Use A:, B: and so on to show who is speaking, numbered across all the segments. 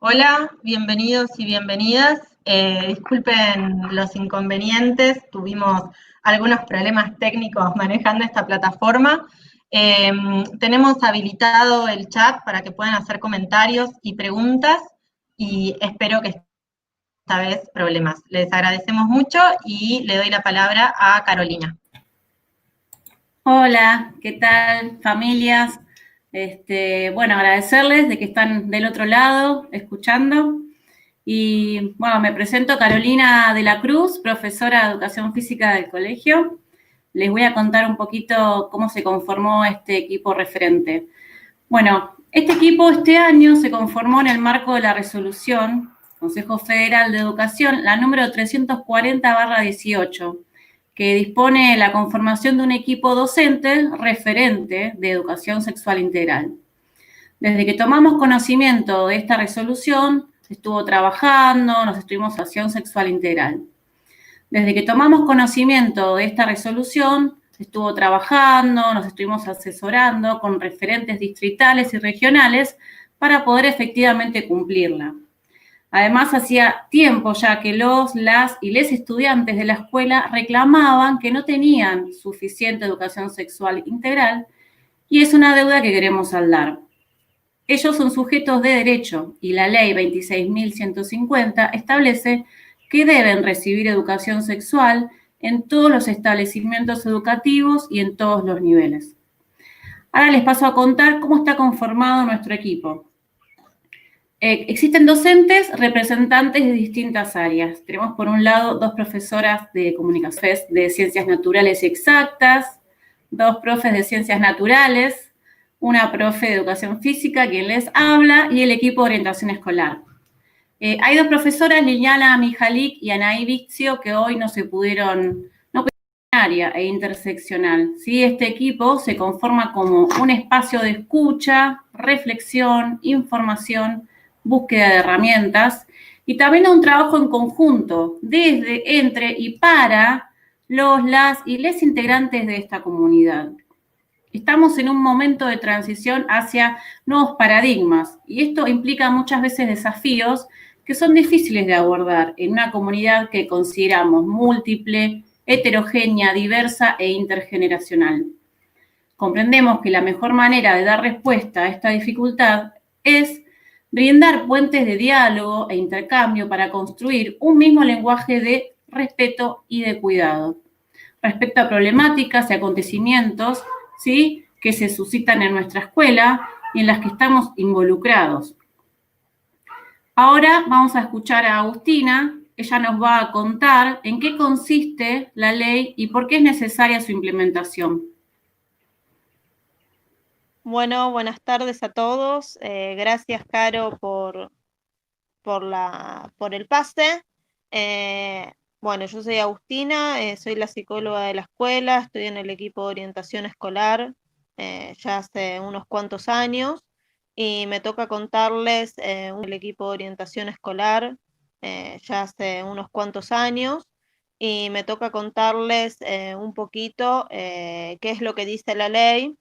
A: Hola, bienvenidos y bienvenidas. Disculpen los inconvenientes, tuvimos algunos problemas técnicos manejando esta plataforma. Tenemos habilitado el chat para que puedan hacer comentarios y preguntas y espero que esta vez problemas. Les agradecemos mucho y le doy la palabra a Carolina.
B: Hola, ¿qué tal, familias? Bueno, agradecerles de que están del otro lado, escuchando. Y bueno, me presento Carolina de la Cruz, profesora de Educación Física del colegio. Les voy a contar un poquito cómo se conformó este equipo referente. Bueno, este equipo este año se conformó en el marco de la resolución Consejo Federal de Educación, la número 340/18, que dispone la conformación de un equipo docente referente de educación sexual integral. Desde que tomamos conocimiento de esta resolución, se estuvo trabajando, nos estuvimos en educación sexual integral. Desde que tomamos conocimiento de esta resolución, se estuvo trabajando, nos estuvimos asesorando con referentes distritales y regionales para poder efectivamente cumplirla. Además, hacía tiempo ya que las y les estudiantes de la escuela reclamaban que no tenían suficiente educación sexual integral y es una deuda que queremos saldar. Ellos son sujetos de derecho y la ley 26.150 establece que deben recibir educación sexual en todos los establecimientos educativos y en todos los niveles. Ahora les paso a contar cómo está conformado nuestro equipo. Existen docentes representantes de distintas áreas. Tenemos por un lado 2 profesoras de comunicación de ciencias naturales y exactas, 2 profes de ciencias naturales, una profe de educación física, quien les habla, y el equipo de orientación escolar. Hay 2 profesoras, Liliana Mijalik y Anaí Vizio, que hoy no pudieron área e interseccional. ¿Sí? Este equipo se conforma como un espacio de escucha, reflexión, información, búsqueda de herramientas y también un trabajo en conjunto desde, entre y para las y les integrantes de esta comunidad. Estamos en un momento de transición hacia nuevos paradigmas y esto implica muchas veces desafíos que son difíciles de abordar en una comunidad que consideramos múltiple, heterogénea, diversa e intergeneracional. Comprendemos que la mejor manera de dar respuesta a esta dificultad es brindar puentes de diálogo e intercambio para construir un mismo lenguaje de respeto y de cuidado respecto a problemáticas y acontecimientos, ¿sí?, que se suscitan en nuestra escuela y en las que estamos involucrados. Ahora vamos a escuchar a Agustina. Ella nos va a contar en qué consiste la ley y por qué es necesaria su implementación.
C: Bueno, buenas tardes a todos. Gracias, Caro, por el pase. Bueno, yo soy Agustina, soy la psicóloga de la escuela, estoy en el equipo de orientación escolar ya hace unos cuantos años y me toca contarles el equipo de orientación escolar ya hace unos cuantos años y me toca contarles un poquito qué es lo que dice la ley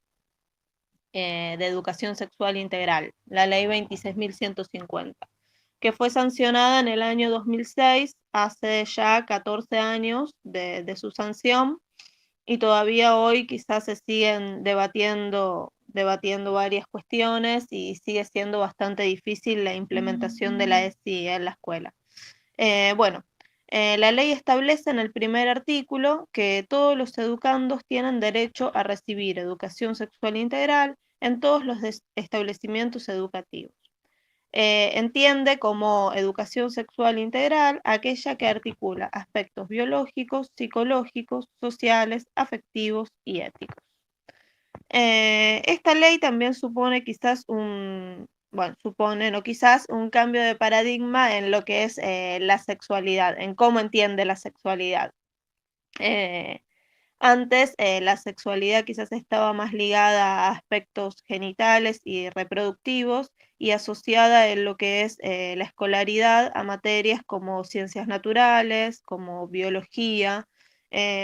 C: de educación sexual integral, la ley 26.150, que fue sancionada en el año 2006, hace ya 14 años de su sanción, y todavía hoy quizás se siguen debatiendo varias cuestiones y sigue siendo bastante difícil la implementación de la ESI en la escuela. Bueno, la ley establece en el primer artículo que todos los educandos tienen derecho a recibir educación sexual integral en todos los establecimientos educativos. Entiende como educación sexual integral aquella que articula aspectos biológicos, psicológicos, sociales, afectivos y éticos. Esta ley también supone quizás un cambio de paradigma en lo que es la sexualidad, en cómo entiende la sexualidad. Antes la sexualidad quizás estaba más ligada a aspectos genitales y reproductivos y asociada en lo que es la escolaridad a materias como ciencias naturales, como biología,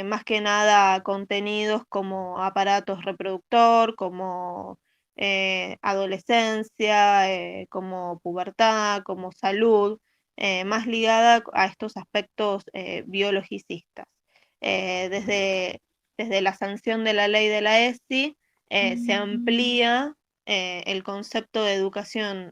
C: más que nada contenidos como aparatos reproductor, como adolescencia, como pubertad, como salud, más ligada a estos aspectos biologicistas. Desde la sanción de la ley de la ESI, se amplía el concepto de educación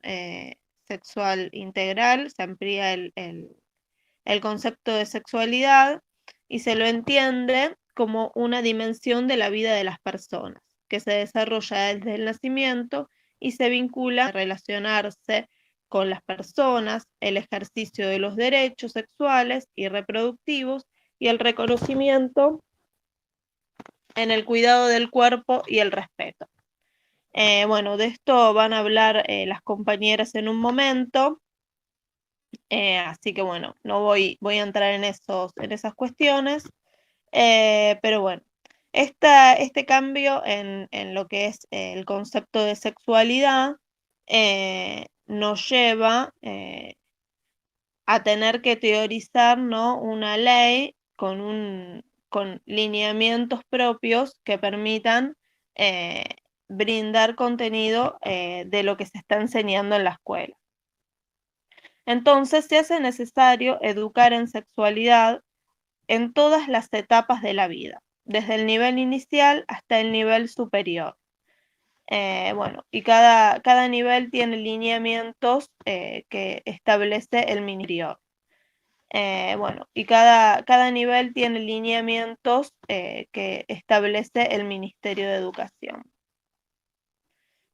C: sexual integral, se amplía el concepto de sexualidad y se lo entiende como una dimensión de la vida de las personas, que se desarrolla desde el nacimiento y se vincula a relacionarse con las personas, el ejercicio de los derechos sexuales y reproductivos y el reconocimiento en el cuidado del cuerpo y el respeto. Bueno, de esto van a hablar las compañeras en un momento, así que bueno, no voy a entrar en esas cuestiones, pero bueno, este cambio en lo que es el concepto de sexualidad nos lleva a tener que teorizar, ¿no?, una ley con lineamientos propios que permitan brindar contenido de lo que se está enseñando en la escuela. Entonces se hace necesario educar en sexualidad en todas las etapas de la vida, desde el nivel inicial hasta el nivel superior. Bueno, y cada nivel tiene lineamientos que establece el ministerio. Bueno, y cada nivel tiene lineamientos que establece el Ministerio de Educación.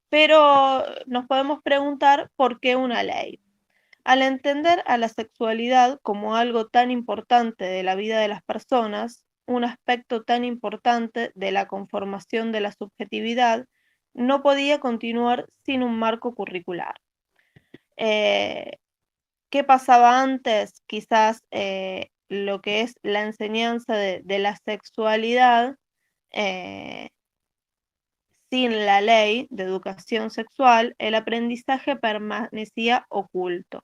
C: Pero nos podemos preguntar por qué una ley. Al entender a la sexualidad como algo tan importante de la vida de las personas, un aspecto tan importante de la conformación de la subjetividad, no podía continuar sin un marco curricular. ¿Qué pasaba antes? Quizás lo que es la enseñanza de la sexualidad sin la ley de educación sexual, el aprendizaje permanecía oculto,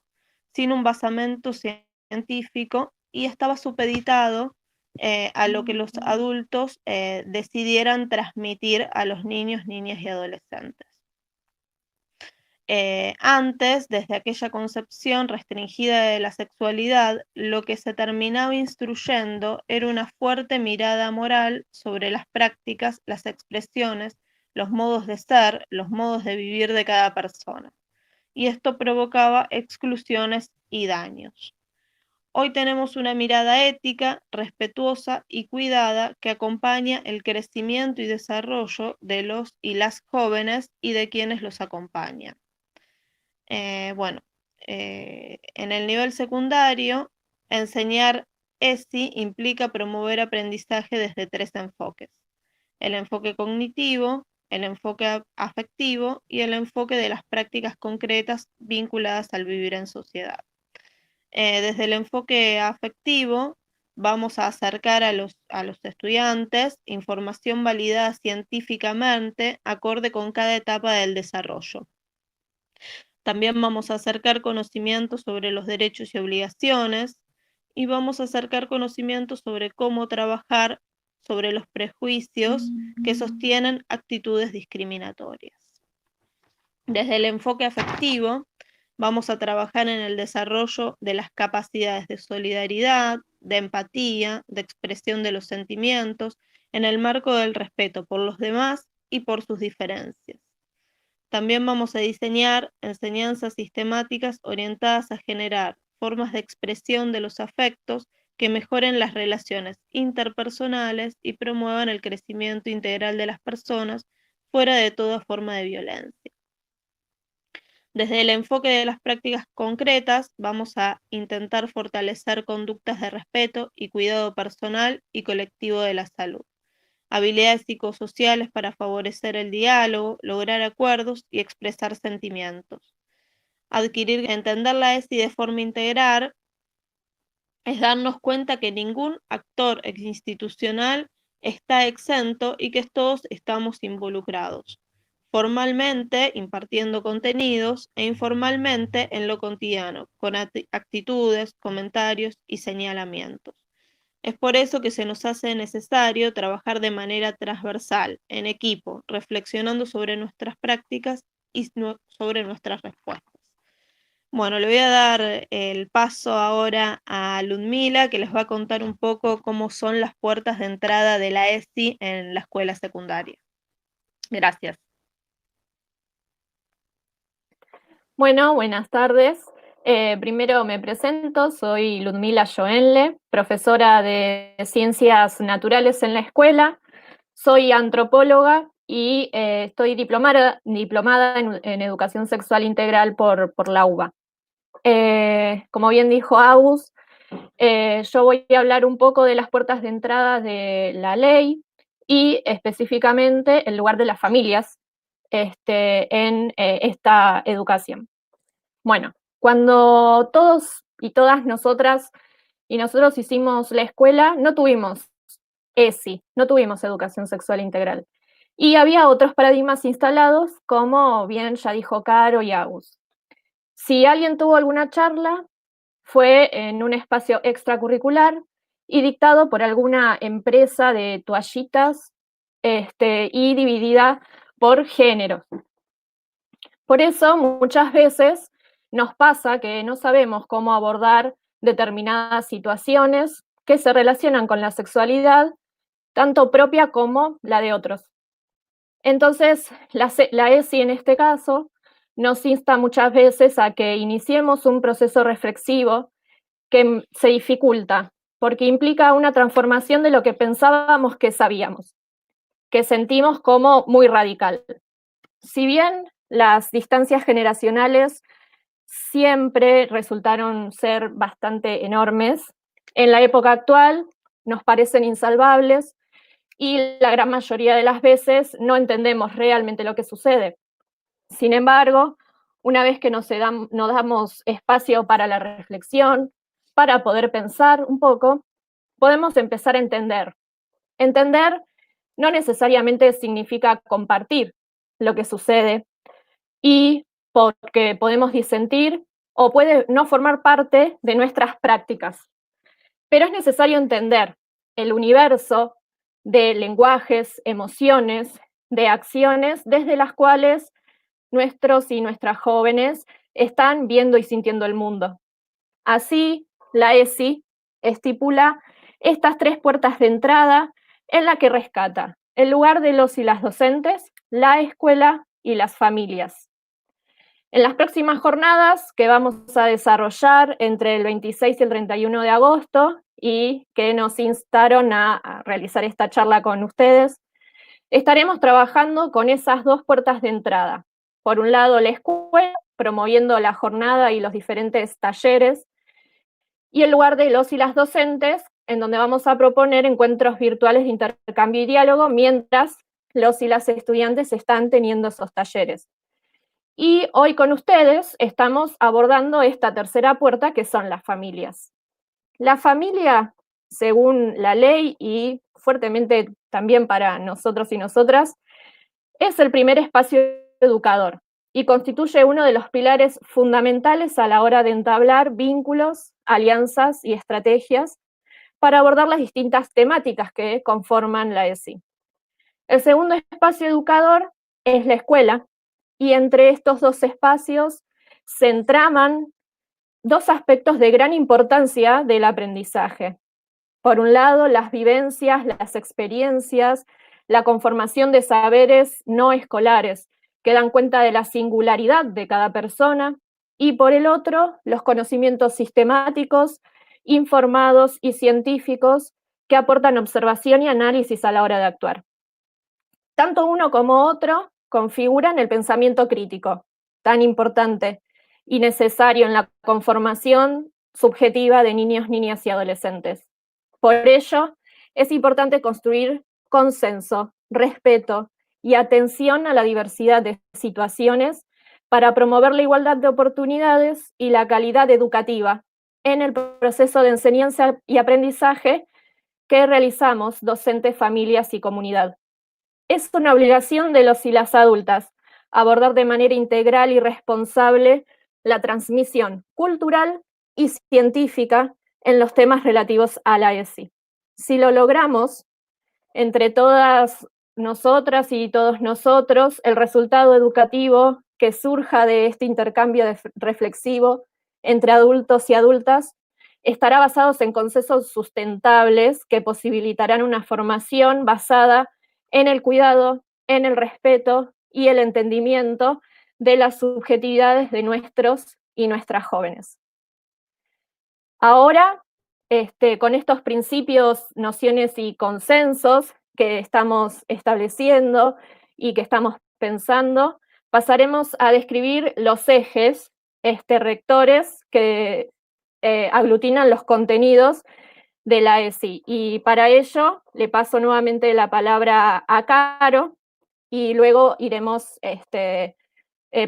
C: sin un basamento científico y estaba supeditado a lo que los adultos decidieran transmitir a los niños, niñas y adolescentes. Antes, desde aquella concepción restringida de la sexualidad, lo que se terminaba instruyendo era una fuerte mirada moral sobre las prácticas, las expresiones, los modos de ser, los modos de vivir de cada persona. Y esto provocaba exclusiones y daños. Hoy tenemos una mirada ética, respetuosa y cuidada que acompaña el crecimiento y desarrollo de los y las jóvenes y de quienes los acompañan. Bueno, en el nivel secundario, enseñar ESI implica promover aprendizaje desde 3 enfoques: el enfoque cognitivo, el enfoque afectivo y el enfoque de las prácticas concretas vinculadas al vivir en sociedad. Desde el enfoque afectivo, vamos a acercar a los estudiantes información validada científicamente acorde con cada etapa del desarrollo. También vamos a acercar conocimientos sobre los derechos y obligaciones y vamos a acercar conocimientos sobre cómo trabajar sobre los prejuicios que sostienen actitudes discriminatorias. Desde el enfoque afectivo, vamos a trabajar en el desarrollo de las capacidades de solidaridad, de empatía, de expresión de los sentimientos, en el marco del respeto por los demás y por sus diferencias. También vamos a diseñar enseñanzas sistemáticas orientadas a generar formas de expresión de los afectos que mejoren las relaciones interpersonales y promuevan el crecimiento integral de las personas fuera de toda forma de violencia. Desde el enfoque de las prácticas concretas, vamos a intentar fortalecer conductas de respeto y cuidado personal y colectivo de la salud. Habilidades psicosociales para favorecer el diálogo, lograr acuerdos y expresar sentimientos. Entender la ESI de forma integral es darnos cuenta que ningún actor institucional está exento y que todos estamos involucrados, formalmente impartiendo contenidos e informalmente en lo cotidiano, con actitudes, comentarios y señalamientos. Es por eso que se nos hace necesario trabajar de manera transversal, en equipo, reflexionando sobre nuestras prácticas y sobre nuestras respuestas. Bueno, le voy a dar el paso ahora a Ludmila, que les va a contar un poco cómo son las puertas de entrada de la ESI en la escuela secundaria. Gracias.
D: Bueno, buenas tardes. Primero me presento, soy Ludmila Joenle, profesora de Ciencias Naturales en la escuela. Soy antropóloga y estoy diplomada en Educación Sexual Integral por la UBA. Como bien dijo Agus, yo voy a hablar un poco de las puertas de entrada de la ley y específicamente el lugar de las familias en esta educación. Bueno, cuando todos y todas nosotras y nosotros hicimos la escuela, no tuvimos ESI, no tuvimos educación sexual integral. Y había otros paradigmas instalados, como bien ya dijo Caro y Agus. Si alguien tuvo alguna charla, fue en un espacio extracurricular y dictado por alguna empresa de toallitas y dividida por géneros. Por eso, muchas veces nos pasa que no sabemos cómo abordar determinadas situaciones que se relacionan con la sexualidad, tanto propia como la de otros. Entonces, la ESI en este caso nos insta muchas veces a que iniciemos un proceso reflexivo que se dificulta, porque implica una transformación de lo que pensábamos que sabíamos, que sentimos como muy radical. Si bien las distancias generacionales siempre resultaron ser bastante enormes, en la época actual nos parecen insalvables y la gran mayoría de las veces no entendemos realmente lo que sucede. Sin embargo, una vez que nos damos espacio para la reflexión, para poder pensar un poco, podemos empezar a entender. Entender no necesariamente significa compartir lo que sucede, y porque podemos disentir o puede no formar parte de nuestras prácticas. Pero es necesario entender el universo de lenguajes, emociones, de acciones desde las cuales nuestros y nuestras jóvenes están viendo y sintiendo el mundo. Así, la ESI estipula estas 3 puertas de entrada en la que rescata el lugar de los y las docentes, la escuela y las familias. En las próximas jornadas que vamos a desarrollar entre el 26 y el 31 de agosto y que nos instaron a realizar esta charla con ustedes, estaremos trabajando con esas 2 puertas de entrada. Por un lado, la escuela, promoviendo la jornada y los diferentes talleres, y el lugar de los y las docentes, en donde vamos a proponer encuentros virtuales de intercambio y diálogo mientras los y las estudiantes están teniendo esos talleres. Y hoy con ustedes estamos abordando esta tercera puerta, que son las familias. La familia, según la ley y fuertemente también para nosotros y nosotras, es el primer espacio educador y constituye uno de los pilares fundamentales a la hora de entablar vínculos, alianzas y estrategias para abordar las distintas temáticas que conforman la ESI. El segundo espacio educador es la escuela, y entre estos 2 espacios se entraman 2 aspectos de gran importancia del aprendizaje. Por un lado, las vivencias, las experiencias, la conformación de saberes no escolares, que dan cuenta de la singularidad de cada persona, y por el otro, los conocimientos sistemáticos, informados y científicos que aportan observación y análisis a la hora de actuar. Tanto uno como otro configuran el pensamiento crítico, tan importante y necesario en la conformación subjetiva de niños, niñas y adolescentes. Por ello, es importante construir consenso, respeto y atención a la diversidad de situaciones para promover la igualdad de oportunidades y la calidad educativa en el proceso de enseñanza y aprendizaje que realizamos docentes, familias y comunidad. Es una obligación de los y las adultas abordar de manera integral y responsable la transmisión cultural y científica en los temas relativos a la ESI. Si lo logramos, entre todas nosotras y todos nosotros, el resultado educativo que surja de este intercambio reflexivo entre adultos y adultas estará basado en consensos sustentables que posibilitarán una formación basada en el cuidado, en el respeto y el entendimiento de las subjetividades de nuestros y nuestras jóvenes. Ahora, con estos principios, nociones y consensos que estamos estableciendo y que estamos pensando, pasaremos a describir los ejes rectores que aglutinan los contenidos de la ESI. Y para ello le paso nuevamente la palabra a Caro y luego iremos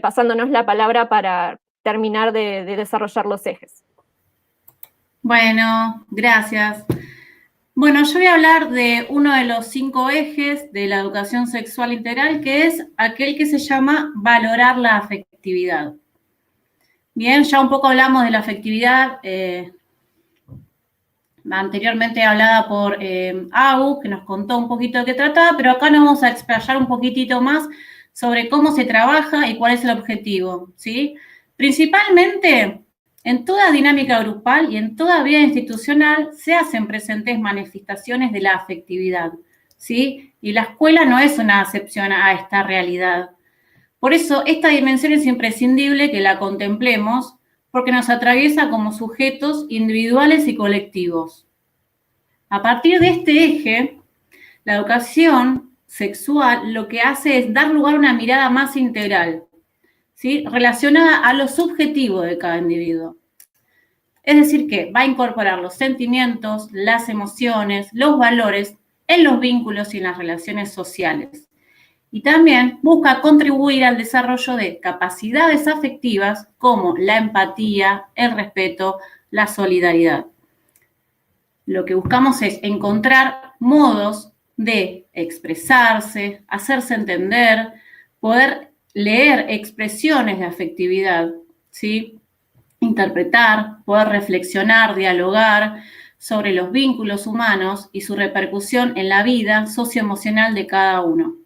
D: pasándonos la palabra para terminar de desarrollar los ejes.
B: Bueno, gracias. Bueno, yo voy a hablar de uno de los 5 ejes de la educación sexual integral, que es aquel que se llama valorar la afectividad. Bien, ya un poco hablamos de la afectividad anteriormente hablada por Agus, que nos contó un poquito de qué trataba, pero acá nos vamos a explayar un poquitito más sobre cómo se trabaja y cuál es el objetivo, ¿sí? Principalmente, en toda dinámica grupal y en toda vida institucional se hacen presentes manifestaciones de la afectividad, ¿sí? Y la escuela no es una excepción a esta realidad. Por eso, esta dimensión es imprescindible que la contemplemos porque nos atraviesa como sujetos individuales y colectivos. A partir de este eje, la educación sexual lo que hace es dar lugar a una mirada más integral, ¿sí? Relacionada a lo subjetivo de cada individuo. Es decir, que va a incorporar los sentimientos, las emociones, los valores en los vínculos y en las relaciones sociales. Y también busca contribuir al desarrollo de capacidades afectivas como la empatía, el respeto, la solidaridad. Lo que buscamos es encontrar modos de expresarse, hacerse entender, poder leer expresiones de afectividad, ¿sí? Interpretar, poder reflexionar, dialogar sobre los vínculos humanos y su repercusión en la vida socioemocional de cada uno.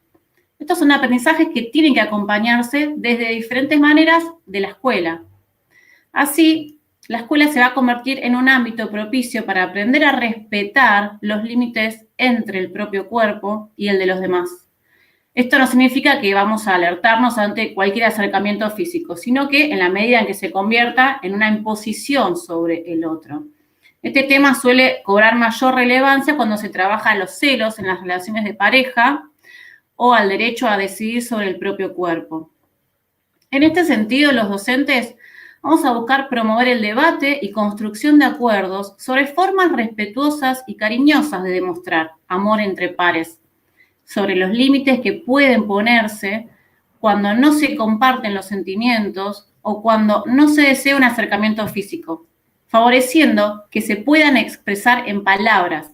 B: Estos son aprendizajes que tienen que acompañarse desde diferentes maneras de la escuela. Así, la escuela se va a convertir en un ámbito propicio para aprender a respetar los límites entre el propio cuerpo y el de los demás. Esto no significa que vamos a alertarnos ante cualquier acercamiento físico, sino que en la medida en que se convierta en una imposición sobre el otro. Este tema suele cobrar mayor relevancia cuando se trabaja los celos en las relaciones de pareja o al derecho a decidir sobre el propio cuerpo. En este sentido, los docentes vamos a buscar promover el debate y construcción de acuerdos sobre formas respetuosas y cariñosas de demostrar amor entre pares, sobre los límites que pueden ponerse cuando no se comparten los sentimientos o cuando no se desea un acercamiento físico, favoreciendo que se puedan expresar en palabras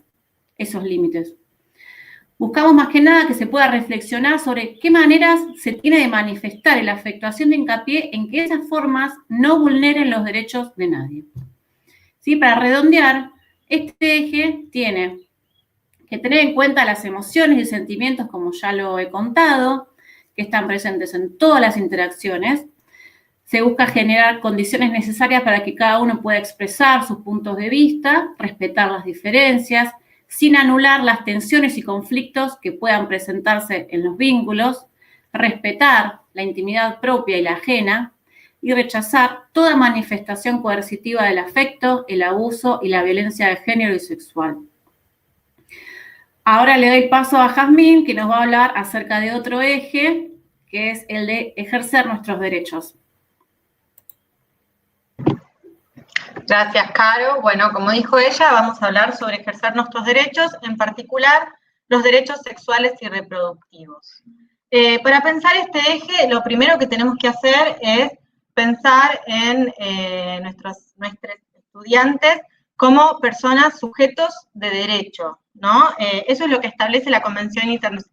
B: esos límites. Buscamos más que nada que se pueda reflexionar sobre qué maneras se tiene de manifestar el afecto, haciendo hincapié en que esas formas no vulneren los derechos de nadie. ¿Sí? Para redondear, este eje tiene que tener en cuenta las emociones y sentimientos, como ya lo he contado, que están presentes en todas las interacciones. Se busca generar condiciones necesarias para que cada uno pueda expresar sus puntos de vista, respetar las diferencias, sin anular las tensiones y conflictos que puedan presentarse en los vínculos, respetar la intimidad propia y la ajena, y rechazar toda manifestación coercitiva del afecto, el abuso y la violencia de género y sexual. Ahora le doy paso a Jazmín, que nos va a hablar acerca de otro eje, que es el de ejercer nuestros derechos.
A: Gracias, Caro. Bueno, como dijo ella, vamos a hablar sobre ejercer nuestros derechos, en particular los derechos sexuales y reproductivos. Para pensar este eje, lo primero que tenemos que hacer es pensar en nuestros estudiantes como personas sujetos de derecho, ¿no? Eso es lo que establece la Convención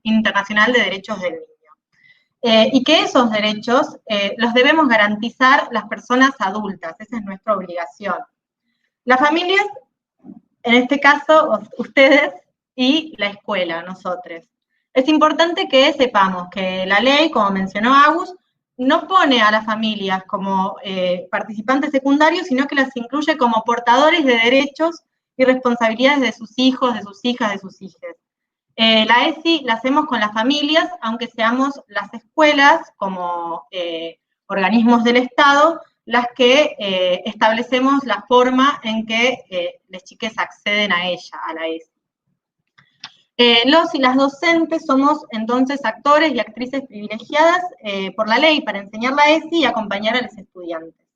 A: Internacional de Derechos del Niño. Y que esos derechos los debemos garantizar las personas adultas, esa es nuestra obligación. Las familias en este caso, ustedes y la escuela, nosotros. Es importante que sepamos que la ley, como mencionó Agus, no pone a las familias como participantes secundarios, sino que las incluye como portadores de derechos y responsabilidades de sus hijos, de sus hijas, de sus hijas. La ESI la hacemos con las familias, aunque seamos las escuelas como organismos del Estado, las que establecemos la forma en que las chiques acceden a ella, a la ESI. Los y las docentes somos entonces actores y actrices privilegiadas por la ley para enseñar la ESI y acompañar a los estudiantes.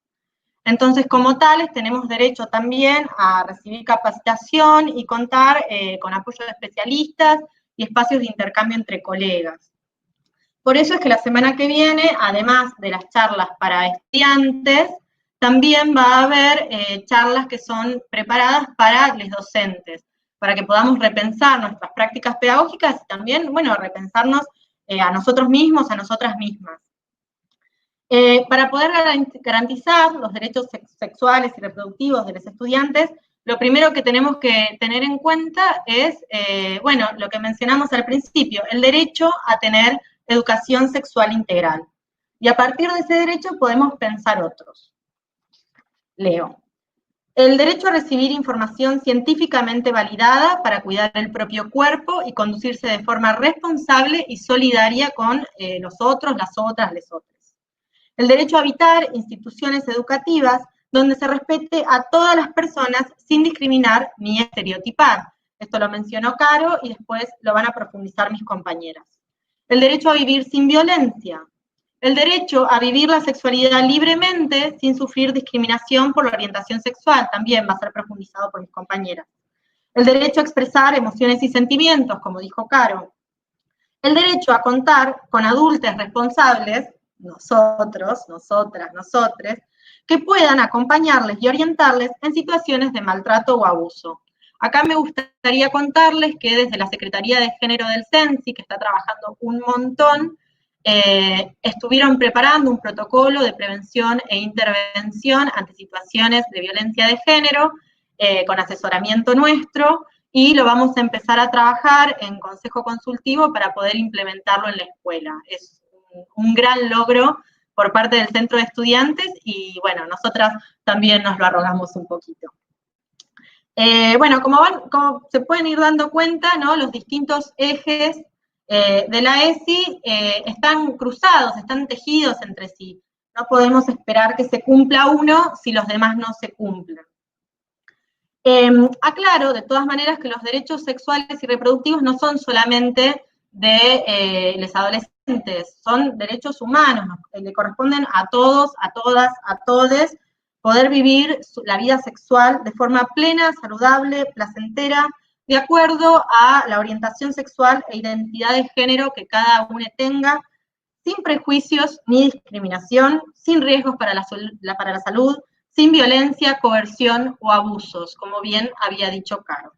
A: Entonces, como tales, tenemos derecho también a recibir capacitación y contar con apoyo de especialistas y espacios de intercambio entre colegas. Por eso es que la semana que viene, además de las charlas para estudiantes, también va a haber charlas que son preparadas para los docentes, para que podamos repensar nuestras prácticas pedagógicas y también, bueno, repensarnos a nosotros mismos, a nosotras mismas. Para poder garantizar los derechos sexuales y reproductivos de los estudiantes, lo primero que tenemos que tener en cuenta es, bueno, lo que mencionamos al principio, el derecho a tener educación sexual integral. Y a partir de ese derecho podemos pensar otros. Leo. El derecho a recibir información científicamente validada para cuidar el propio cuerpo y conducirse de forma responsable y solidaria con los otros, las otras, les otros. El derecho a habitar instituciones educativas donde se respete a todas las personas sin discriminar ni estereotipar. Esto lo mencionó Caro y después lo van a profundizar mis compañeras. El derecho a vivir sin violencia. El derecho a vivir la sexualidad libremente sin sufrir discriminación por la orientación sexual, también va a ser profundizado por mis compañeras. El derecho a expresar emociones y sentimientos, como dijo Caro. El derecho a contar con adultos responsables, nosotros, nosotras, nosotres, que puedan acompañarles y orientarles en situaciones de maltrato o abuso. Acá me gustaría contarles que desde la Secretaría de Género del CENSI, que está trabajando un montón, estuvieron preparando un protocolo de prevención e intervención ante situaciones de violencia de género, con asesoramiento nuestro, y lo vamos a empezar a trabajar en consejo consultivo para poder implementarlo en la escuela. Es un gran logro por parte del centro de estudiantes y, bueno, nosotras también nos lo arrogamos un poquito. Bueno, como se pueden ir dando cuenta, ¿no? Los distintos ejes de la ESI están cruzados, están tejidos entre sí. No podemos esperar que se cumpla uno si los demás no se cumplen. Aclaro, de todas maneras, que los derechos sexuales y reproductivos no son solamente de los adolescentes, son derechos humanos, le corresponden a todos, a todas, a todes, poder vivir la vida sexual de forma plena, saludable, placentera, de acuerdo a la orientación sexual e identidad de género que cada uno tenga, sin prejuicios ni discriminación, sin riesgos para la salud, sin violencia, coerción o abusos, como bien había dicho Caro.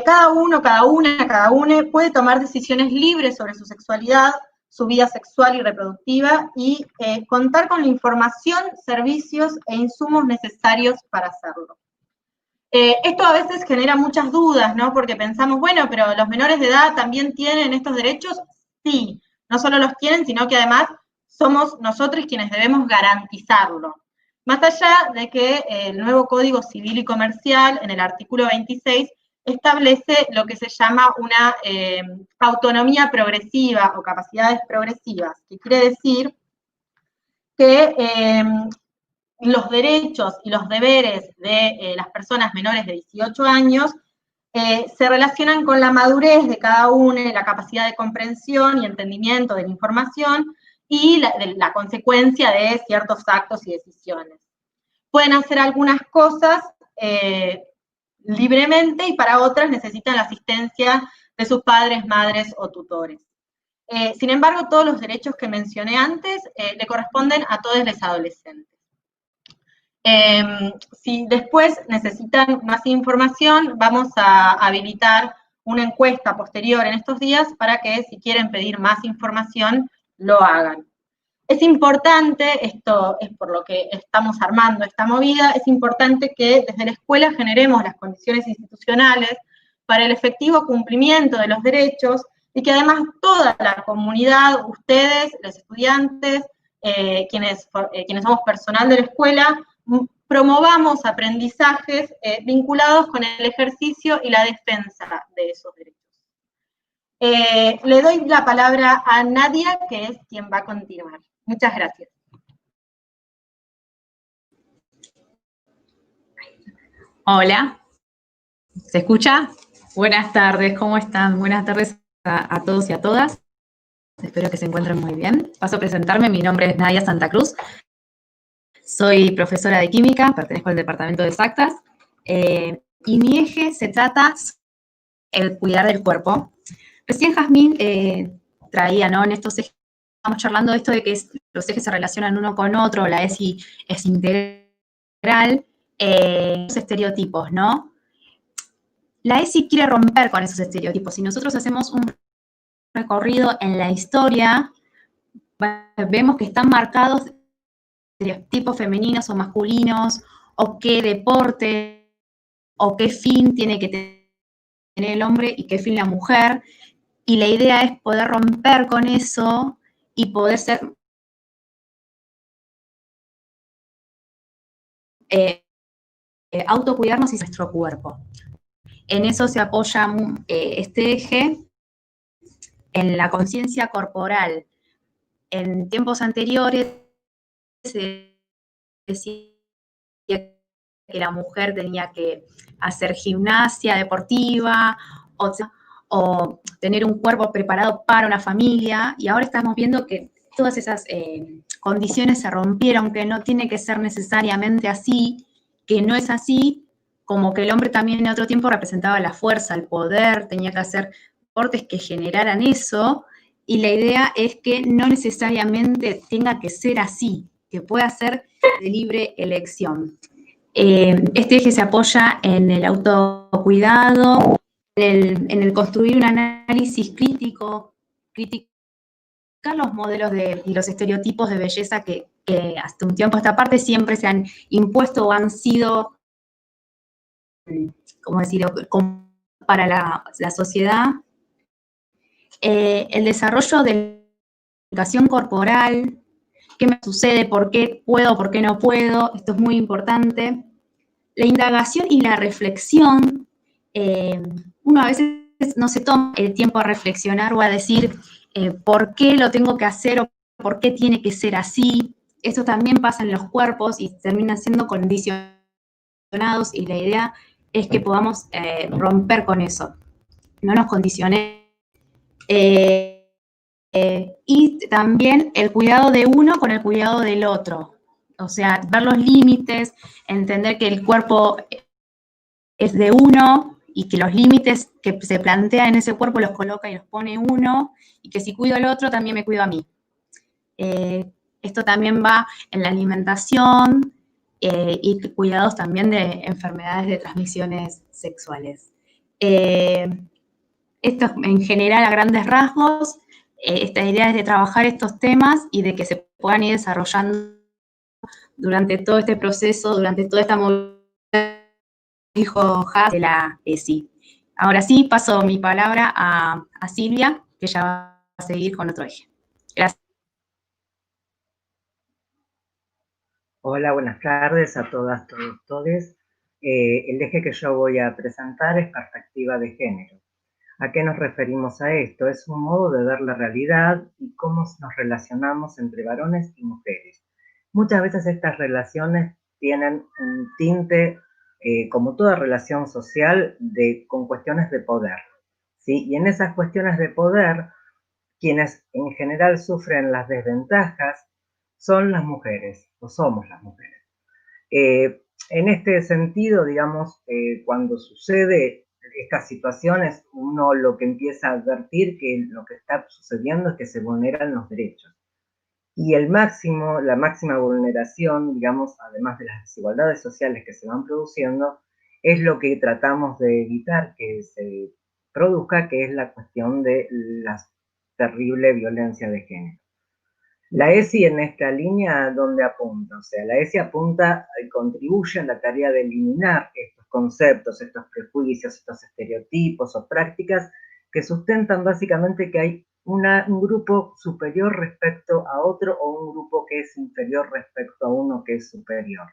A: Cada uno, cada una puede tomar decisiones libres sobre su sexualidad, su vida sexual y reproductiva y contar con la información, servicios e insumos necesarios para hacerlo. Esto a veces genera muchas dudas, ¿no? Porque pensamos, bueno, pero los menores de edad también tienen estos derechos. Sí, no solo los tienen, sino que además somos nosotros quienes debemos garantizarlo. Más allá de que el nuevo Código Civil y Comercial, en el artículo 26, establece lo que se llama una autonomía progresiva o capacidades progresivas, que quiere decir que los derechos y los deberes de las personas menores de 18 años se relacionan con la madurez de cada uno, la capacidad de comprensión y entendimiento de la información y la consecuencia de ciertos actos y decisiones. Pueden hacer algunas cosas libremente y para otras necesitan la asistencia de sus padres, madres o tutores. Sin embargo, todos los derechos que mencioné antes le corresponden a todos los adolescentes. Si después necesitan más información, vamos a habilitar una encuesta posterior en estos días para que si quieren pedir más información, lo hagan. Es importante, esto es por lo que estamos armando esta movida, es importante que desde la escuela generemos las condiciones institucionales para el efectivo cumplimiento de los derechos y que además toda la comunidad, ustedes, los estudiantes, quienes somos personal de la escuela, promovamos aprendizajes vinculados con el ejercicio y la defensa de esos derechos. Le doy la palabra a Nadia, que es quien va a continuar. Muchas gracias.
E: Hola, ¿se escucha? Buenas tardes, ¿cómo están? Buenas tardes a todos y a todas. Espero que se encuentren muy bien. Paso a presentarme, mi nombre es Nadia Santa Cruz. Soy profesora de química, pertenezco al departamento de exactas. Y mi eje se trata el cuidar del cuerpo. Recién Jazmín traía, ¿no? En estos ejes, estamos charlando de esto de que los ejes se relacionan uno con otro, la ESI es integral, los estereotipos, ¿no? La ESI quiere romper con esos estereotipos. Si nosotros hacemos un recorrido en la historia, vemos que están marcados estereotipos femeninos o masculinos, o qué deporte, o qué fin tiene que tener el hombre y qué fin la mujer. Y la idea es poder romper con eso y poder ser autocuidarnos y nuestro cuerpo. En eso se apoya este eje en la conciencia corporal. En tiempos anteriores se decía que la mujer tenía que hacer gimnasia deportiva o tener un cuerpo preparado para una familia, y ahora estamos viendo que todas esas condiciones se rompieron, que no tiene que ser necesariamente así, que no es así, como que el hombre también en otro tiempo representaba la fuerza, el poder, tenía que hacer deportes que generaran eso, y la idea es que no necesariamente tenga que ser así, que pueda ser de libre elección. Este eje se apoya en el autocuidado, en el construir un análisis crítico, criticar los modelos y los estereotipos de belleza que hasta un tiempo a esta parte siempre se han impuesto o han sido, ¿cómo decirlo?, para la sociedad. El desarrollo de la educación corporal, qué me sucede, por qué puedo, por qué no puedo, esto es muy importante. La indagación y la reflexión, uno a veces no se toma el tiempo a reflexionar o a decir por qué lo tengo que hacer o por qué tiene que ser así. Esto también pasa en los cuerpos y termina siendo condicionados, y la idea es que podamos romper con eso, no nos condicionemos. Y también el cuidado de uno con el cuidado del otro. O sea, ver los límites, entender que el cuerpo es de uno y que los límites que se plantea en ese cuerpo los coloca y los pone uno, y que si cuido al otro también me cuido a mí. Esto también va en la alimentación y cuidados también de enfermedades de transmisiones sexuales. Esto en general a grandes rasgos. Esta idea es de trabajar estos temas y de que se puedan ir desarrollando durante todo este proceso, durante toda esta movida, dijo Haas de la ESI. Ahora sí, paso mi palabra a Silvia, que ya va a seguir con otro eje. Gracias.
F: Hola, buenas tardes a todas, todos, todes. El eje que yo voy a presentar es perspectiva de género. ¿A qué nos referimos a esto? Es un modo de ver la realidad y cómo nos relacionamos entre varones y mujeres. Muchas veces estas relaciones tienen un tinte, como toda relación social, con cuestiones de poder, ¿sí? Y en esas cuestiones de poder, quienes en general sufren las desventajas son las mujeres, o somos las mujeres. En este sentido, digamos, cuando sucede estas situaciones, uno lo que empieza a advertir que lo que está sucediendo es que se vulneran los derechos. Y la máxima vulneración, digamos, además de las desigualdades sociales que se van produciendo, es lo que tratamos de evitar que se produzca, que es la cuestión de la terrible violencia de género. La ESI en esta línea, ¿dónde apunta? O sea, la ESI apunta, contribuye a la tarea de eliminar estos conceptos, estos prejuicios, estos estereotipos o prácticas que sustentan básicamente que hay un grupo superior respecto a otro o un grupo que es inferior respecto a uno que es superior,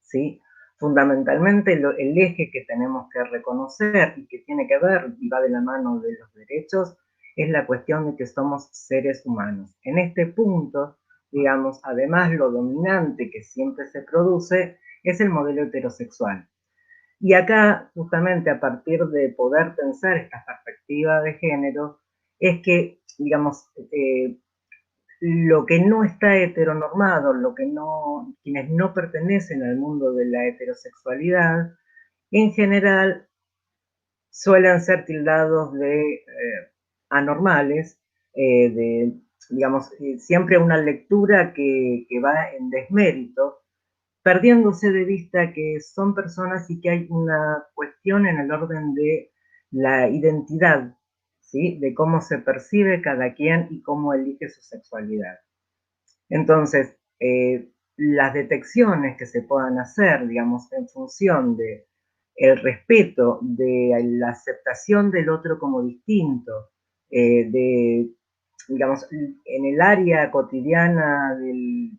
F: ¿sí? Fundamentalmente el eje que tenemos que reconocer y que tiene que ver y va de la mano de los derechos es la cuestión de que somos seres humanos. En este punto, digamos, además lo dominante que siempre se produce es el modelo heterosexual. Y acá, justamente a partir de poder pensar esta perspectiva de género, es que, digamos, lo que no está heteronormado, quienes no pertenecen al mundo de la heterosexualidad, en general suelen ser tildados de anormales, digamos, siempre una lectura que va en desmérito, perdiéndose de vista que son personas y que hay una cuestión en el orden de la identidad, ¿sí? De cómo se percibe cada quien y cómo elige su sexualidad. Entonces, las detecciones que se puedan hacer, digamos, en función de el respeto, de la aceptación del otro como distinto, digamos, en el área cotidiana de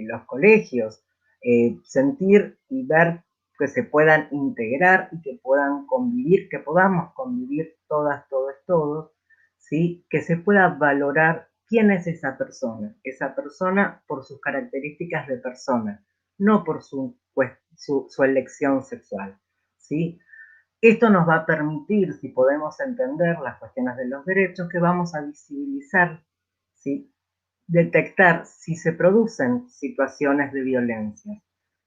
F: los colegios, sentir y ver que se puedan integrar y que puedan convivir, que podamos convivir todas, todos, ¿sí? Que se pueda valorar quién es esa persona por sus características de persona, no por su elección sexual, ¿sí? Esto nos va a permitir, si podemos entender las cuestiones de los derechos, que vamos a visibilizar, ¿sí? Detectar si se producen situaciones de violencia,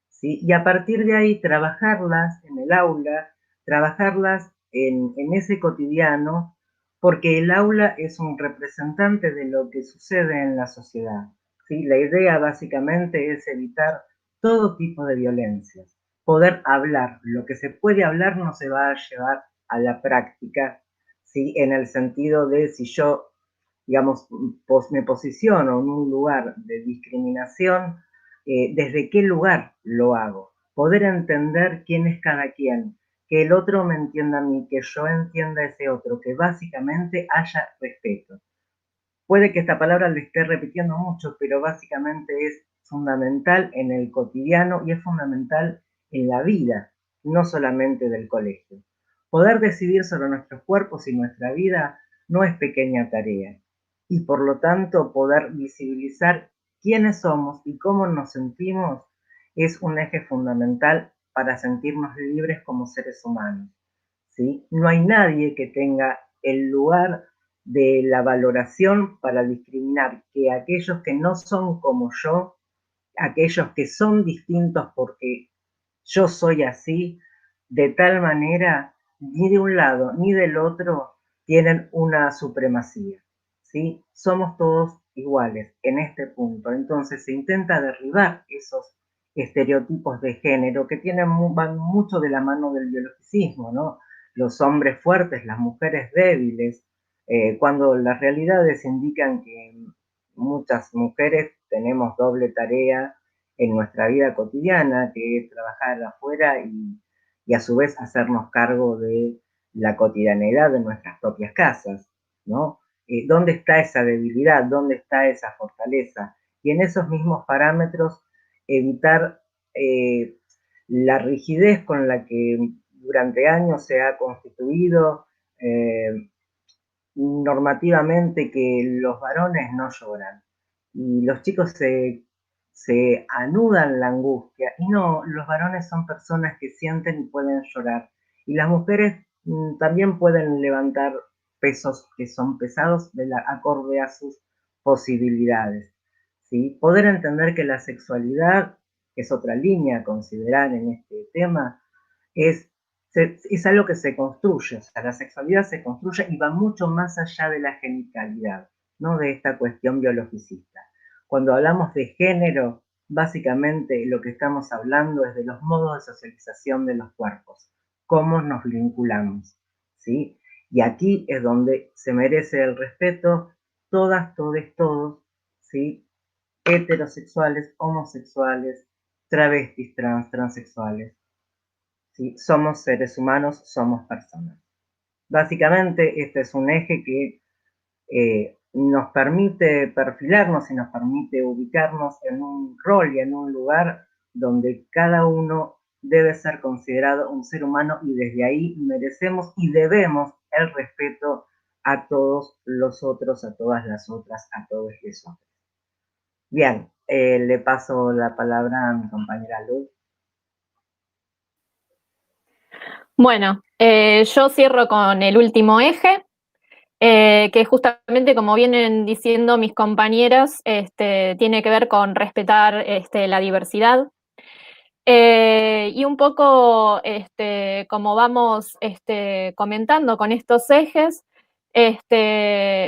F: ¿sí? Y a partir de ahí trabajarlas en el aula, trabajarlas en ese cotidiano, porque el aula es un representante de lo que sucede en la sociedad, ¿sí? La idea básicamente es evitar todo tipo de violencias, poder hablar. Lo que se puede hablar no se va a llevar a la práctica, ¿sí? En el sentido de si yo, digamos, me posiciono en un lugar de discriminación, desde qué lugar lo hago, poder entender quién es cada quien, que el otro me entienda a mí, que yo entienda a ese otro, que básicamente haya respeto. Puede que esta palabra le esté repitiendo mucho, pero básicamente es fundamental en el cotidiano y es fundamental en la vida, no solamente del colegio. Poder decidir sobre nuestros cuerpos y nuestra vida no es pequeña tarea, y por lo tanto poder visibilizar quiénes somos y cómo nos sentimos es un eje fundamental para sentirnos libres como seres humanos, ¿sí? No hay nadie que tenga el lugar de la valoración para discriminar que aquellos que no son como yo, aquellos que son distintos porque yo soy así, de tal manera, ni de un lado ni del otro tienen una supremacía, ¿sí? Somos todos iguales en este punto. Entonces se intenta derribar esos estereotipos de género que van mucho de la mano del biologicismo, ¿no? Los hombres fuertes, las mujeres débiles, cuando las realidades indican que muchas mujeres tenemos doble tarea en nuestra vida cotidiana, que es trabajar afuera y a su vez hacernos cargo de la cotidianidad de nuestras propias casas, ¿no? ¿Dónde está esa debilidad? ¿Dónde está esa fortaleza? Y en esos mismos parámetros evitar la rigidez con la que durante años se ha constituido normativamente que los varones no lloran y los chicos se anudan la angustia. Y no, los varones son personas que sienten y pueden llorar. Y las mujeres también pueden levantar pesos que son pesados acorde a sus posibilidades, ¿sí? Poder entender que la sexualidad, que es otra línea a considerar en este tema, es algo que se construye, o sea, la sexualidad se construye y va mucho más allá de la genitalidad, no de esta cuestión biologicista. Cuando hablamos de género, básicamente lo que estamos hablando es de los modos de socialización de los cuerpos, cómo nos vinculamos, ¿sí? Y aquí es donde se merece el respeto todas, todes, todos, ¿sí? heterosexuales, homosexuales, travestis, transexuales. ¿Sí? Somos seres humanos, somos personas. Básicamente, este es un eje que nos permite perfilarnos y nos permite ubicarnos en un rol y en un lugar donde cada uno debe ser considerado un ser humano y desde ahí merecemos y debemos el respeto a todos los otros, a todas las otras, a todos los otros. Bien, le paso la palabra a mi compañera Luz.
D: Bueno, yo cierro con el último eje, que justamente, como vienen diciendo mis compañeras, tiene que ver con respetar la diversidad. Y un poco, como vamos comentando con estos ejes,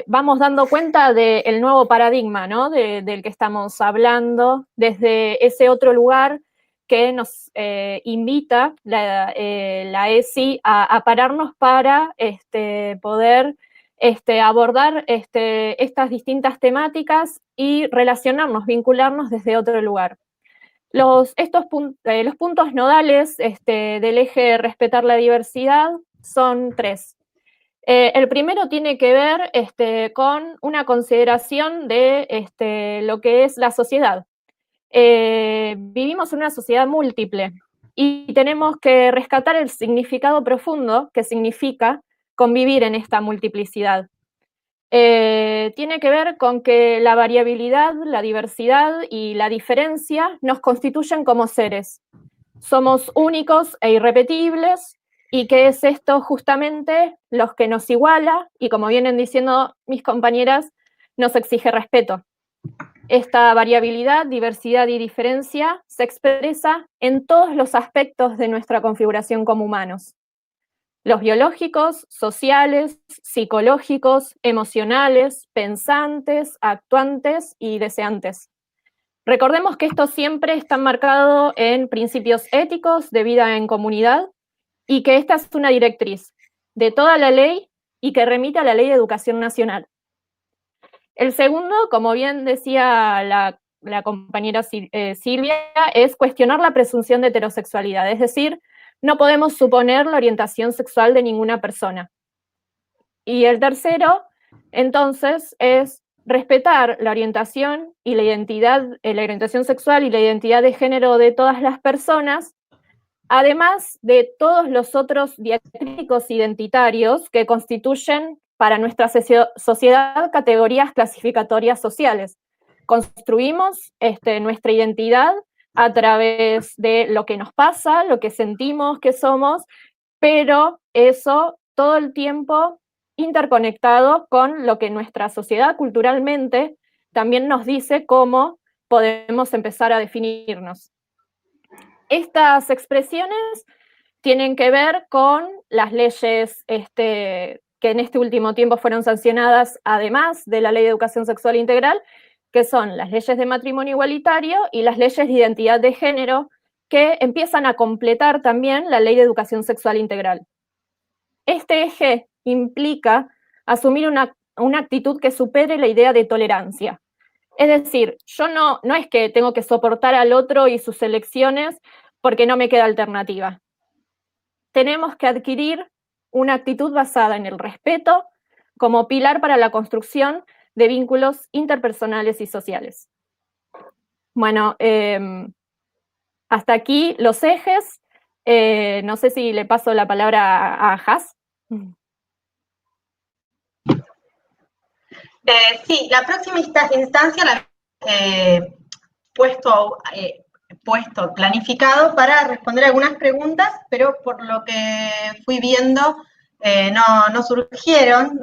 D: vamos dando cuenta del nuevo paradigma, ¿no? Del que estamos hablando, desde ese otro lugar que nos invita la ESI a pararnos para poder abordar estas distintas temáticas y relacionarnos, vincularnos desde otro lugar. Los puntos nodales del eje respetar la diversidad son 3. El primero tiene que ver con una consideración de lo que es la sociedad. Vivimos en una sociedad múltiple y tenemos que rescatar el significado profundo que significa convivir en esta multiplicidad. Tiene que ver con que la variabilidad, la diversidad y la diferencia nos constituyen como seres. Somos únicos e irrepetibles, y que es esto justamente lo que nos iguala y, como vienen diciendo mis compañeras, nos exige respeto. Esta variabilidad, diversidad y diferencia se expresa en todos los aspectos de nuestra configuración como humanos. Los biológicos, sociales, psicológicos, emocionales, pensantes, actuantes y deseantes. Recordemos que esto siempre está marcado en principios éticos de vida en comunidad y que esta es una directriz de toda la ley y que remite a la Ley de Educación Nacional. El segundo, como bien decía la compañera Silvia, es cuestionar la presunción de heterosexualidad, es decir, no podemos suponer la orientación sexual de ninguna persona. Y el tercero, entonces, es respetar la orientación y la identidad, la orientación sexual y la identidad de género de todas las personas, además de todos los otros diacríticos identitarios que constituyen para nuestra sociedad categorías clasificatorias sociales. Construimos nuestra identidad a través de lo que nos pasa, lo que sentimos que somos, pero eso todo el tiempo interconectado con lo que nuestra sociedad culturalmente también nos dice cómo podemos empezar a definirnos. Estas expresiones tienen que ver con las leyes que en este último tiempo fueron sancionadas, además de la Ley de Educación Sexual Integral, que son las leyes de matrimonio igualitario y las leyes de identidad de género, que empiezan a completar también la Ley de Educación Sexual Integral. Este eje implica asumir una actitud que supere la idea de tolerancia. Es decir, yo no es que tengo que soportar al otro y sus elecciones porque no me queda alternativa. Tenemos que adquirir una actitud basada en el respeto como pilar para la construcción de vínculos interpersonales y sociales. Bueno, hasta aquí los ejes. No sé si le paso la palabra a Has.
A: Sí, la próxima instancia la puesto planificado para responder algunas preguntas, pero por lo que fui viendo no surgieron.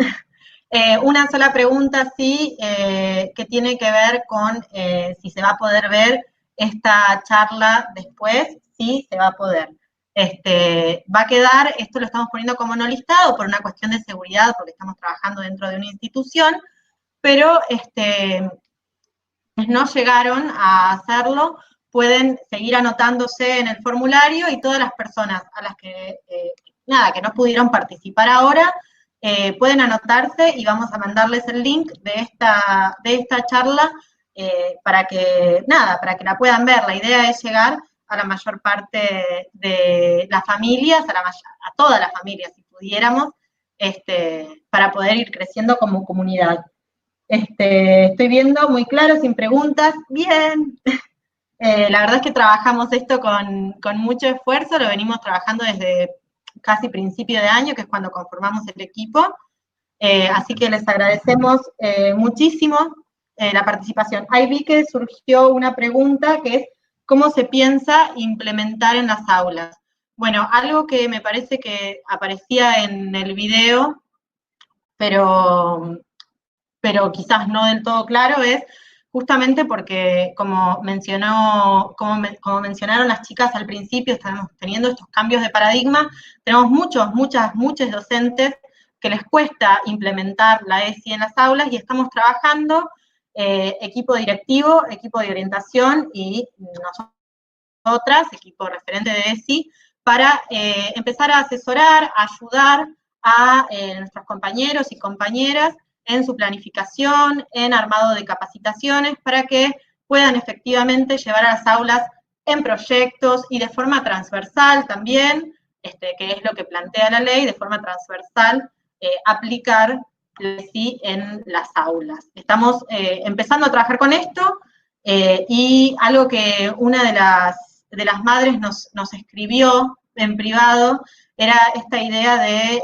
A: Una sola pregunta sí, que tiene que ver con si se va a poder ver esta charla después. Sí, se va a poder. Va a quedar, esto lo estamos poniendo como no listado por una cuestión de seguridad, porque estamos trabajando dentro de una institución, pero no llegaron a hacerlo, pueden seguir anotándose en el formulario y todas las personas a las que no pudieron participar ahora, pueden anotarse y vamos a mandarles el link de esta charla para que la puedan ver. La idea es llegar a la mayor parte de las familias, a todas las familias, si pudiéramos, para poder ir creciendo como comunidad. Estoy viendo muy claro, sin preguntas. Bien. La verdad es que trabajamos esto con mucho esfuerzo, lo venimos trabajando desde casi principio de año, que es cuando conformamos el equipo. Así que les agradecemos muchísimo la participación. Ahí vi que surgió una pregunta que es ¿cómo se piensa implementar en las aulas? Bueno, algo que me parece que aparecía en el video, pero quizás no del todo claro, es justamente porque, como mencionaron las chicas al principio, estamos teniendo estos cambios de paradigma, tenemos muchos docentes que les cuesta implementar la ESI en las aulas y estamos trabajando, equipo directivo, equipo de orientación y nosotras, equipo referente de ESI, para empezar a asesorar, ayudar a nuestros compañeros y compañeras en su planificación, en armado de capacitaciones, para que puedan efectivamente llevar a las aulas en proyectos y de forma transversal también, que es lo que plantea la ley, de forma transversal, aplicar sí en las aulas. Estamos empezando a trabajar con esto, y algo que una de las madres nos escribió en privado era esta idea de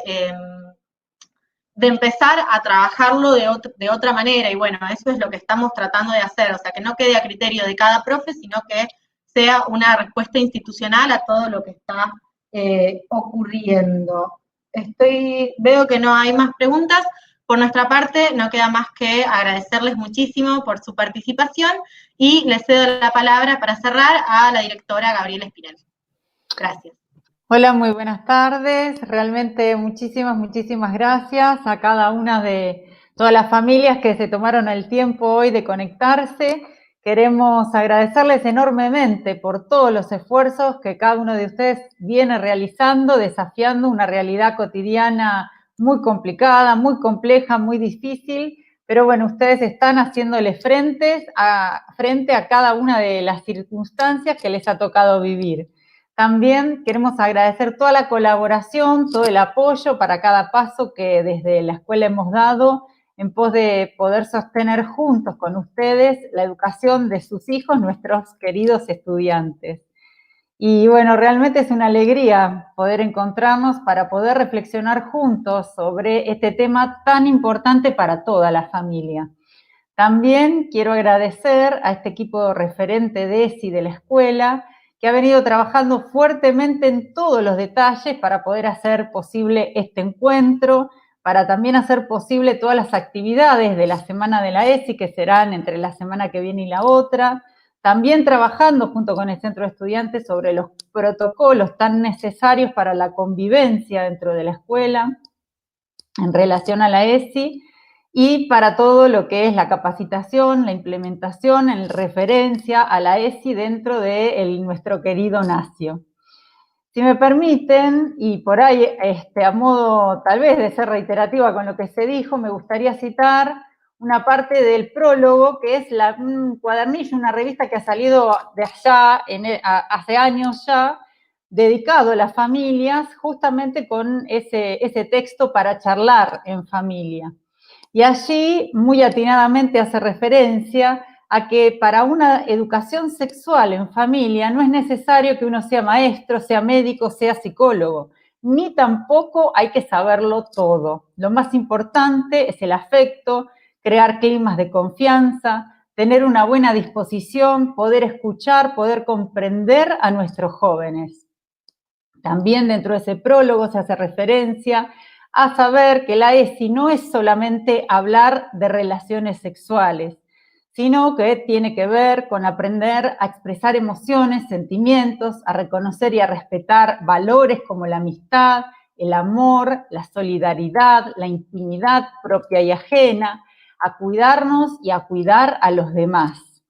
A: empezar a trabajarlo de otra manera, y bueno, eso es lo que estamos tratando de hacer, o sea, que no quede a criterio de cada profe, sino que sea una respuesta institucional a todo lo que está ocurriendo. Veo que no hay más preguntas. Por nuestra parte, no queda más que agradecerles muchísimo por su participación, y les cedo la palabra para cerrar a la directora Gabriela Espinel. Gracias.
G: Hola, muy buenas tardes. Realmente muchísimas gracias a cada una de todas las familias que se tomaron el tiempo hoy de conectarse. Queremos agradecerles enormemente por todos los esfuerzos que cada uno de ustedes viene realizando, desafiando una realidad cotidiana muy complicada, muy compleja, muy difícil, pero bueno, ustedes están haciéndole frente a cada una de las circunstancias que les ha tocado vivir. También queremos agradecer toda la colaboración, todo el apoyo para cada paso que desde la escuela hemos dado en pos de poder sostener juntos con ustedes la educación de sus hijos, nuestros queridos estudiantes. Y bueno, realmente es una alegría poder encontrarnos para poder reflexionar juntos sobre este tema tan importante para toda la familia. También quiero agradecer a este equipo referente de ESI de la escuela, que ha venido trabajando fuertemente en todos los detalles para poder hacer posible este encuentro, para también hacer posible todas las actividades de la semana de la ESI, que serán entre la semana que viene y la otra, también trabajando junto con el Centro de Estudiantes sobre los protocolos tan necesarios para la convivencia dentro de la escuela en relación a la ESI, y para todo lo que es la capacitación, la implementación en referencia a la ESI dentro de nuestro querido NACIO. Si me permiten, y por ahí a modo tal vez de ser reiterativa con lo que se dijo, me gustaría citar una parte del prólogo, que es un cuadernillo, una revista que ha salido de allá, hace años ya, dedicado a las familias, justamente con ese texto para charlar en familia. Y allí, muy atinadamente, hace referencia a que para una educación sexual en familia no es necesario que uno sea maestro, sea médico, sea psicólogo, ni tampoco hay que saberlo todo. Lo más importante es el afecto, crear climas de confianza, tener una buena disposición, poder escuchar, poder comprender a nuestros jóvenes. También dentro de ese prólogo se hace referencia a saber que la ESI no es solamente hablar de relaciones sexuales, sino que tiene que ver con aprender a expresar emociones, sentimientos, a reconocer y a respetar valores como la amistad, el amor, la solidaridad, la intimidad propia y ajena, a cuidarnos y a cuidar a los demás.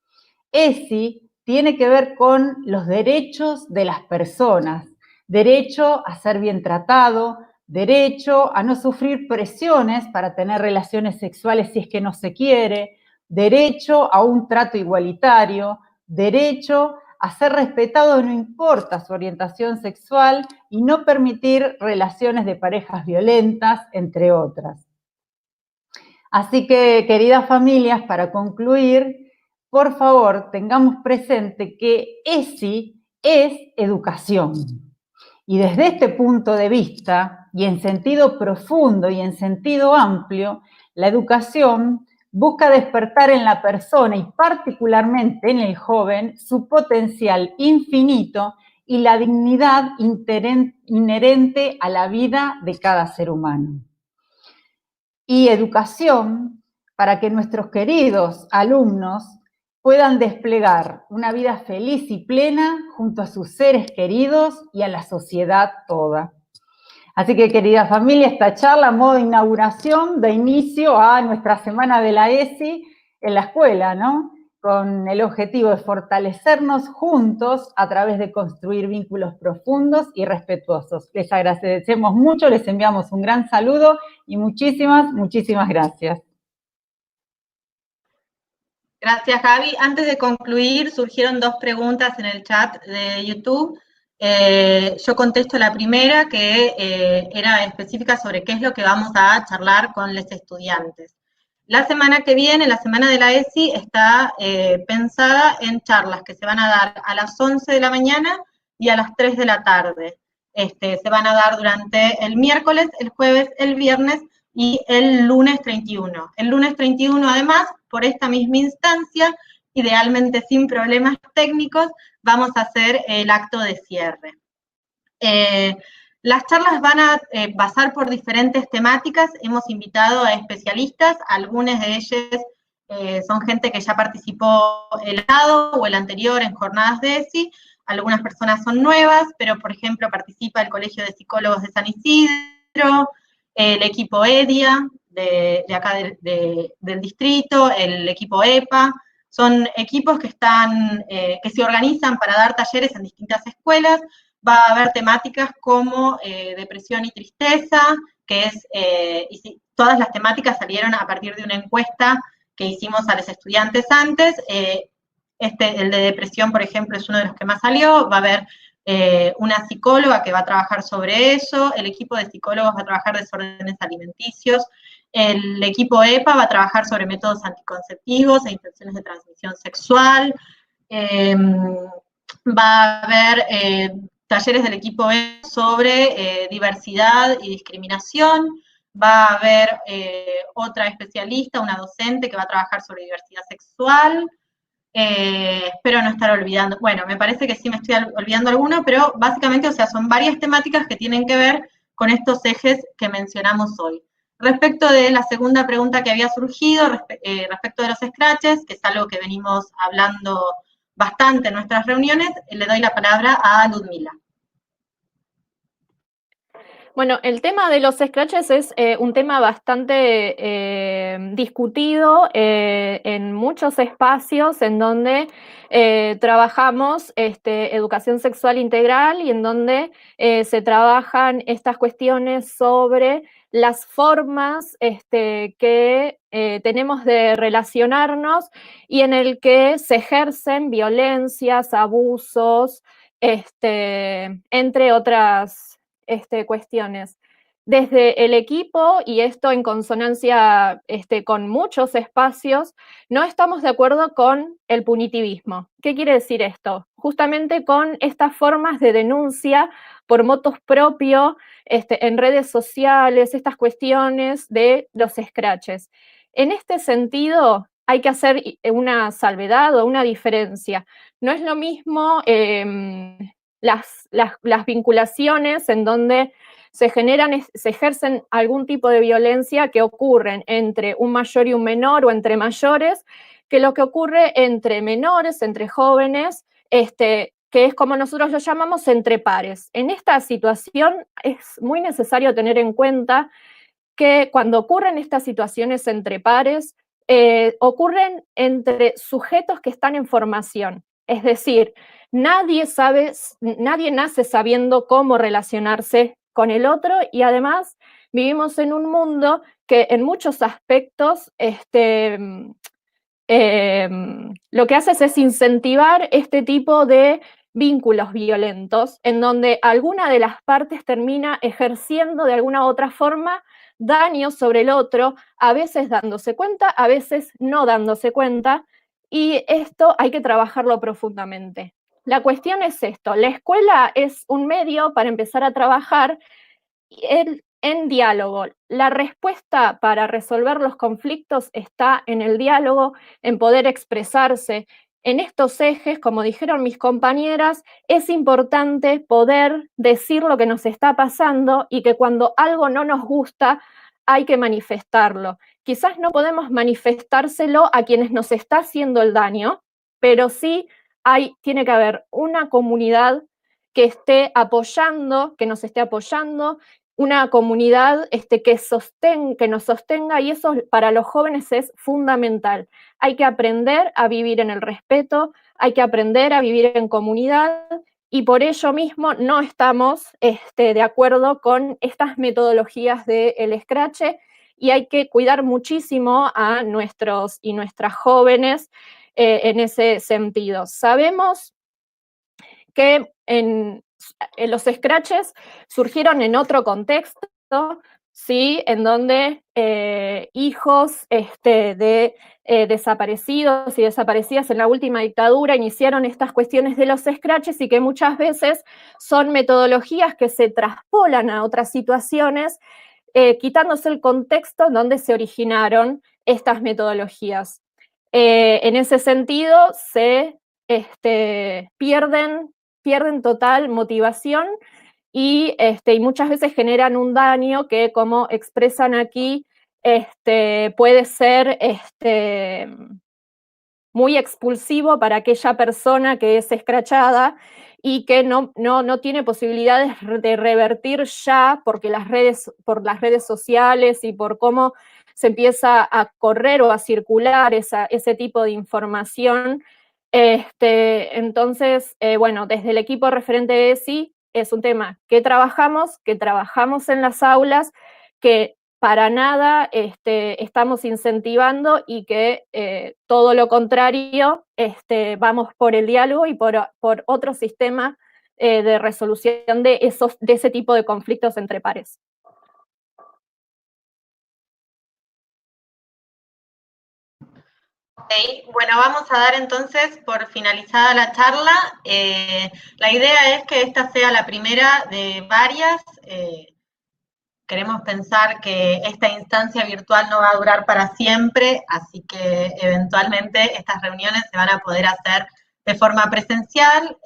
G: ESI tiene que ver con los derechos de las personas, derecho a ser bien tratado, derecho a no sufrir presiones para tener relaciones sexuales si es que no se quiere, derecho a un trato igualitario, derecho a ser respetado no importa su orientación sexual y no permitir relaciones de parejas violentas, entre otras. Así que, queridas familias, para concluir, por favor, tengamos presente que ESI es educación. Y desde este punto de vista, y en sentido profundo y en sentido amplio, la educación busca despertar en la persona y particularmente en el joven su potencial infinito y la dignidad inherente a la vida de cada ser humano. Y educación para que nuestros queridos alumnos puedan desplegar una vida feliz y plena junto a sus seres queridos y a la sociedad toda. Así que, querida familia, esta charla a modo de inauguración, de inicio a nuestra semana de la ESI en la escuela, ¿no? Con el objetivo de fortalecernos juntos a través de construir vínculos profundos y respetuosos. Les agradecemos mucho, les enviamos un gran saludo y muchísimas, muchísimas gracias.
A: Gracias, Gaby. Antes de concluir, surgieron dos preguntas en el chat de YouTube. Yo contesto la primera, que era específica sobre qué es lo que vamos a charlar con los estudiantes. La semana que viene, la semana de la ESI, está pensada en charlas que se van a dar a las 11 de la mañana y a las 3 de la tarde. Se van a dar durante el miércoles, el jueves, el viernes y el lunes 31. El lunes 31, además, por esta misma instancia, idealmente sin problemas técnicos, vamos a hacer el acto de cierre. Las charlas van a pasar por diferentes temáticas. Hemos invitado a especialistas, algunos de ellos son gente que ya participó el año o el anterior en jornadas de ESI. Algunas personas son nuevas, pero por ejemplo participa el Colegio de Psicólogos de San Isidro, el equipo EDIA de acá del distrito, el equipo EPA. Son equipos que se organizan para dar talleres en distintas escuelas. Va a haber temáticas como depresión y tristeza, todas las temáticas salieron a partir de una encuesta que hicimos a los estudiantes antes. El de depresión, por ejemplo, es uno de los que más salió. Va a haber una psicóloga que va a trabajar sobre eso, el equipo de psicólogos va a trabajar desórdenes alimenticios, el equipo EPA va a trabajar sobre métodos anticonceptivos e infecciones de transmisión sexual, va a haber talleres del equipo EPA sobre diversidad y discriminación, va a haber otra especialista, una docente que va a trabajar sobre diversidad sexual. Espero no estar olvidando, bueno, me parece que sí me estoy olvidando alguno, pero básicamente, o sea, son varias temáticas que tienen que ver con estos ejes que mencionamos hoy. Respecto de la segunda pregunta que había surgido, respecto de los scratches, que es algo que venimos hablando bastante en nuestras reuniones, le doy la palabra a Ludmila.
D: Bueno, el tema de los scratches es un tema bastante discutido en muchos espacios en donde trabajamos educación sexual integral y en donde se trabajan estas cuestiones sobre las formas que tenemos de relacionarnos y en el que se ejercen violencias, abusos, entre otras cuestiones. Desde el equipo, y esto en consonancia con muchos espacios, no estamos de acuerdo con el punitivismo. ¿Qué quiere decir esto? Justamente con estas formas de denuncia por motus propio en redes sociales, estas cuestiones de los scratches. En este sentido, hay que hacer una salvedad o una diferencia. No es lo mismo las vinculaciones en donde se ejercen algún tipo de violencia que ocurren entre un mayor y un menor o entre mayores, que lo que ocurre entre menores, entre jóvenes, que es como nosotros lo llamamos entre pares. En esta situación es muy necesario tener en cuenta que cuando ocurren estas situaciones entre pares, ocurren entre sujetos que están en formación. Es decir, nadie nace sabiendo cómo relacionarse con el otro y además vivimos en un mundo que en muchos aspectos lo que haces es incentivar este tipo de vínculos violentos, en donde alguna de las partes termina ejerciendo de alguna u otra forma daño sobre el otro, a veces dándose cuenta, a veces no dándose cuenta, y esto hay que trabajarlo profundamente. La cuestión es esto, la escuela es un medio para empezar a trabajar en diálogo. La respuesta para resolver los conflictos está en el diálogo, en poder expresarse. En estos ejes, como dijeron mis compañeras, es importante poder decir lo que nos está pasando y que cuando algo no nos gusta hay que manifestarlo. Quizás no podemos manifestárselo a quienes nos está haciendo el daño, pero sí tiene que haber una comunidad que esté apoyando, que nos esté apoyando, una comunidad que nos sostenga, y eso para los jóvenes es fundamental. Hay que aprender a vivir en el respeto, hay que aprender a vivir en comunidad, y por ello mismo no estamos de acuerdo con estas metodologías del Scratch, y hay que cuidar muchísimo a nuestros y nuestras jóvenes en ese sentido. Sabemos que los scratches surgieron en otro contexto, ¿sí? En donde hijos de desaparecidos y desaparecidas en la última dictadura iniciaron estas cuestiones de los scratches, y que muchas veces son metodologías que se traspolan a otras situaciones, quitándose el contexto en donde se originaron estas metodologías. En ese sentido, se pierden total motivación y muchas veces generan un daño que, como expresan aquí, puede ser muy expulsivo para aquella persona que es escrachada y que no tiene posibilidades de revertir ya, porque por las redes sociales y por cómo se empieza a correr o a circular ese tipo de información. Entonces, bueno, desde el equipo referente de ESI es un tema que trabajamos en las aulas, que para nada estamos incentivando, y que todo lo contrario, vamos por el diálogo y por otro sistema de resolución de ese tipo de conflictos entre pares.
A: Okay. Bueno, vamos a dar entonces por finalizada la charla. La idea es que esta sea la primera de varias. Queremos pensar que esta instancia virtual no va a durar para siempre, así que eventualmente estas reuniones se van a poder hacer de forma presencial,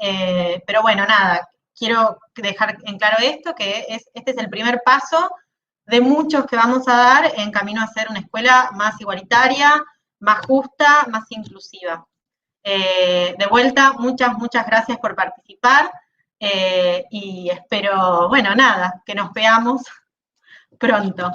A: pero bueno, nada, quiero dejar en claro esto, que este es el primer paso de muchos que vamos a dar en camino a ser una escuela más igualitaria, más justa, más inclusiva. De vuelta, muchas gracias por participar, y espero, bueno, nada, que nos veamos pronto.